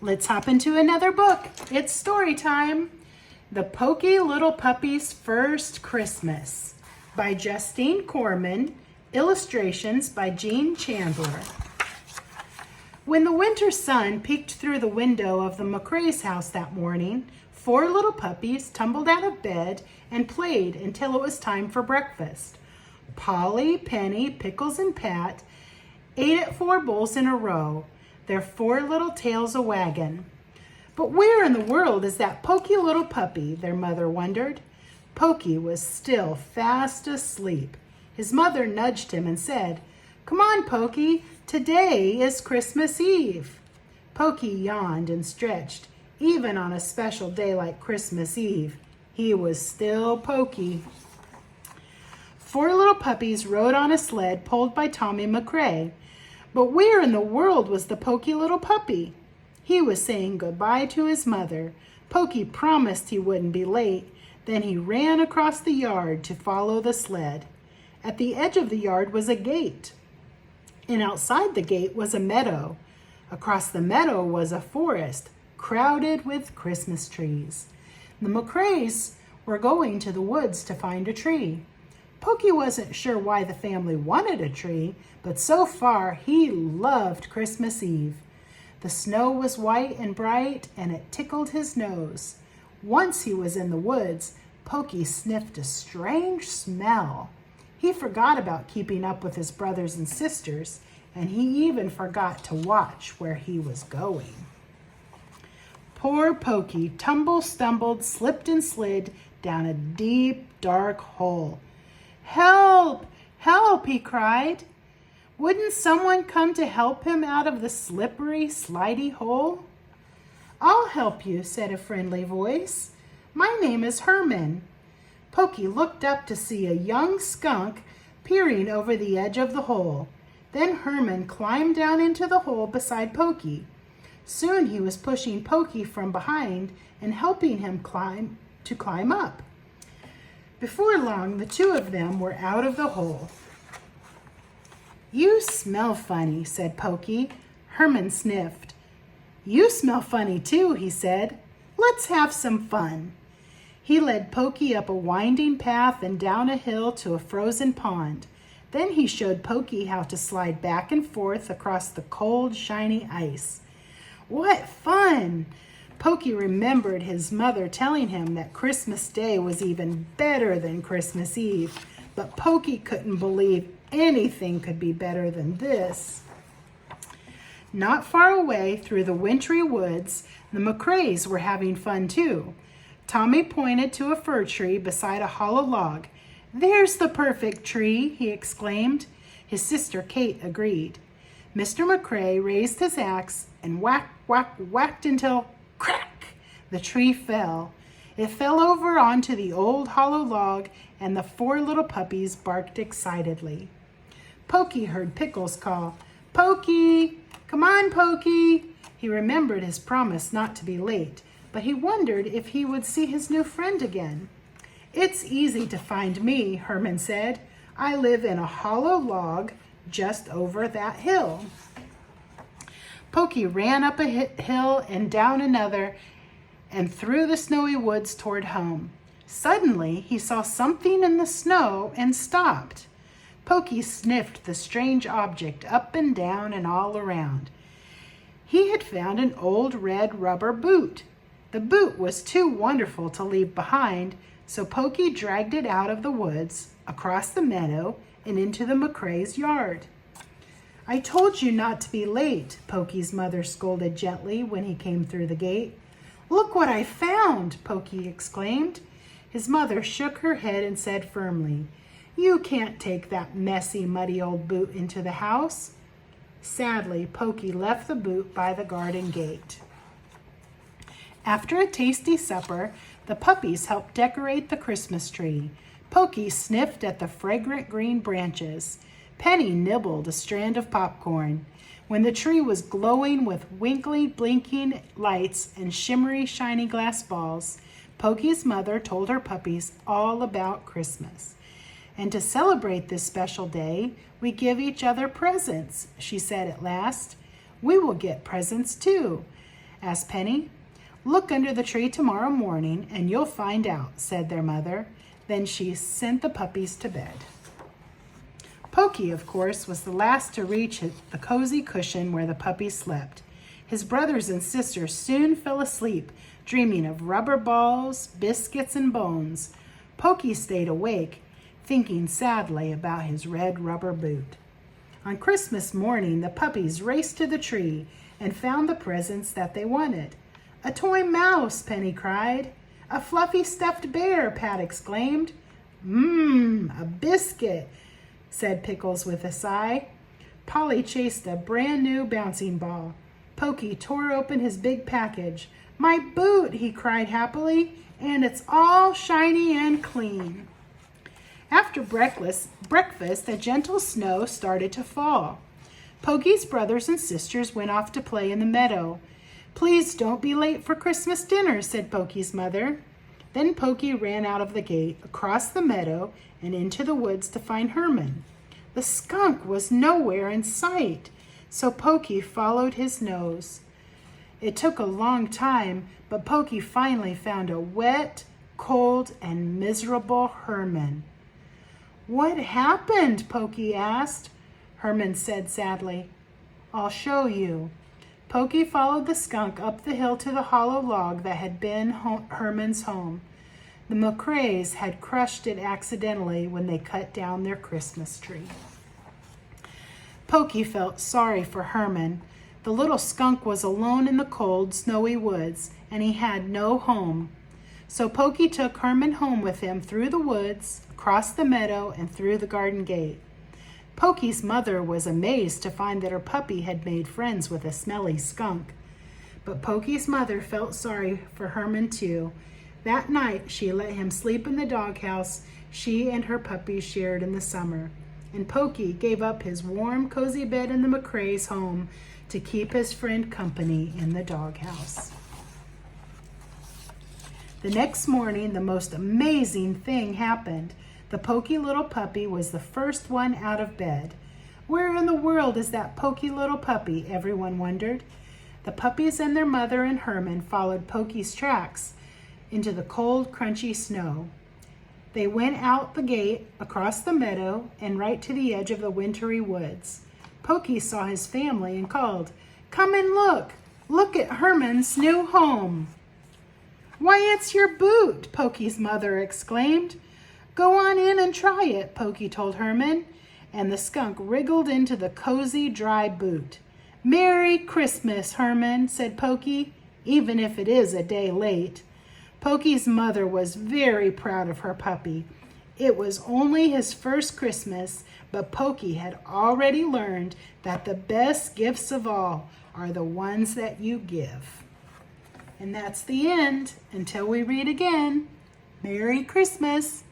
Let's hop into another book. It's story time. The Poky Little Puppy's First Christmas by Justine Corman. Illustrations by Jean Chandler. When the winter sun peeked through the window of the McCrae's house that morning, 4 little puppies tumbled out of bed and played until it was time for breakfast. Polly, Penny, Pickles, and Pat ate at 4 bowls in a row, their 4 little tails a-wagging. But where in the world is that Poky little puppy, their mother wondered. Poky was still fast asleep. His mother nudged him and said, "Come on, Poky, today is Christmas Eve." Poky yawned and stretched. Even on a special day like Christmas Eve, he was still Poky. 4 little puppies rode on a sled pulled by Tommy McCrae. But where in the world was the Poky little puppy? He was saying goodbye to his mother. Poky promised he wouldn't be late. Then he ran across the yard to follow the sled. At the edge of the yard was a gate, and outside the gate was a meadow. Across the meadow was a forest crowded with Christmas trees. The McCraes were going to the woods to find a tree. Poky wasn't sure why the family wanted a tree, but so far he loved Christmas Eve. The snow was white and bright, and it tickled his nose. Once he was in the woods, Poky sniffed a strange smell. He forgot about keeping up with his brothers and sisters, and he even forgot to watch where he was going. Poor Poky stumbled, slipped, and slid down a deep, dark hole. "Help! Help!" he cried. Wouldn't someone come to help him out of the slippery, slidey hole? "I'll help you," said a friendly voice. "My name is Herman." Poky looked up to see a young skunk peering over the edge of the hole. Then Herman climbed down into the hole beside Poky. Soon he was pushing Poky from behind and helping him climb up. Before long, the 2 of them were out of the hole. "You smell funny," said Poky. Herman sniffed. "You smell funny too," he said. "Let's have some fun." He led Poky up a winding path and down a hill to a frozen pond. Then he showed Poky how to slide back and forth across the cold, shiny ice. What fun! Poky remembered his mother telling him that Christmas Day was even better than Christmas Eve, but Poky couldn't believe anything could be better than this. Not far away through the wintry woods, the McCraes were having fun too. Tommy pointed to a fir tree beside a hollow log. "There's the perfect tree," he exclaimed. His sister Kate agreed. Mr. McCrae raised his axe and whacked until, crack, the tree fell. It fell over onto the old hollow log, and the 4 little puppies barked excitedly. Poky heard Pickles call, "Poky! Come on, Poky!" He remembered his promise not to be late, but he wondered if he would see his new friend again. "It's easy to find me," Herman said. "I live in a hollow log just over that hill." Poky ran up a hill and down another and through the snowy woods toward home. Suddenly, he saw something in the snow and stopped. Poky sniffed the strange object up and down and all around. He had found an old red rubber boot. The boot was too wonderful to leave behind, so Poky dragged it out of the woods, across the meadow, and into the McCrae's yard. "I told you not to be late," Poky's mother scolded gently when he came through the gate. "Look what I found!" Poky exclaimed. His mother shook her head and said firmly, "You can't take that messy, muddy old boot into the house." Sadly, Poky left the boot by the garden gate. After a tasty supper, the puppies helped decorate the Christmas tree. Poky sniffed at the fragrant green branches. Penny nibbled a strand of popcorn. When the tree was glowing with winkly, blinking lights and shimmery, shiny glass balls, Poky's mother told her puppies all about Christmas. "And to celebrate this special day, we give each other presents," she said at last. "We will get presents too. asked Penny. "Look under the tree tomorrow morning and you'll find out," said their mother. Then she sent the puppies to bed. Poky, of course, was the last to reach the cozy cushion where the puppies slept. His brothers and sisters soon fell asleep, dreaming of rubber balls, biscuits, and bones. Poky stayed awake, thinking sadly about his red rubber boot. On Christmas morning, the puppies raced to the tree and found the presents that they wanted. "A toy mouse," Penny cried. "A fluffy stuffed bear," Pat exclaimed. A biscuit," said Pickles with a sigh. Polly chased a brand new bouncing ball. Poky tore open his big package. "My boot," he cried happily, "and it's all shiny and clean." After breakfast, a gentle snow started to fall. Poky's brothers and sisters went off to play in the meadow. "Please don't be late for Christmas dinner," said Poky's mother. Then Poky ran out of the gate, across the meadow, and into the woods to find Herman. The skunk was nowhere in sight, so Poky followed his nose. It took a long time, but Poky finally found a wet, cold, and miserable Herman. "What happened?" Poky asked. Herman said sadly, "I'll show you." Poky followed the skunk up the hill to the hollow log that had been Herman's home. The McCraes had crushed it accidentally when they cut down their Christmas tree. Poky felt sorry for Herman. The little skunk was alone in the cold, snowy woods, and he had no home. So Poky took Herman home with him through the woods, across the meadow, and through the garden gate. Poky's mother was amazed to find that her puppy had made friends with a smelly skunk. But Poky's mother felt sorry for Herman too. That night, she let him sleep in the doghouse she and her puppy shared in the summer. And Poky gave up his warm, cozy bed in the McCrae's home to keep his friend company in the doghouse. The next morning, the most amazing thing happened. The Poky little puppy was the first one out of bed. Where in the world is that Poky little puppy? Everyone wondered. The puppies and their mother and Herman followed Poky's tracks into the cold, crunchy snow. They went out the gate, across the meadow, and right to the edge of the wintry woods. Poky saw his family and called, "Come and look! Look at Herman's new home!" "Why, it's your boot!" Poky's mother exclaimed. "Go on in and try it," Poky told Herman, and the skunk wriggled into the cozy, dry boot. "Merry Christmas, Herman," said Poky, "even if it is a day late." Poky's mother was very proud of her puppy. It was only his first Christmas, but Poky had already learned that the best gifts of all are the ones that you give. And that's the end. Until we read again, Merry Christmas.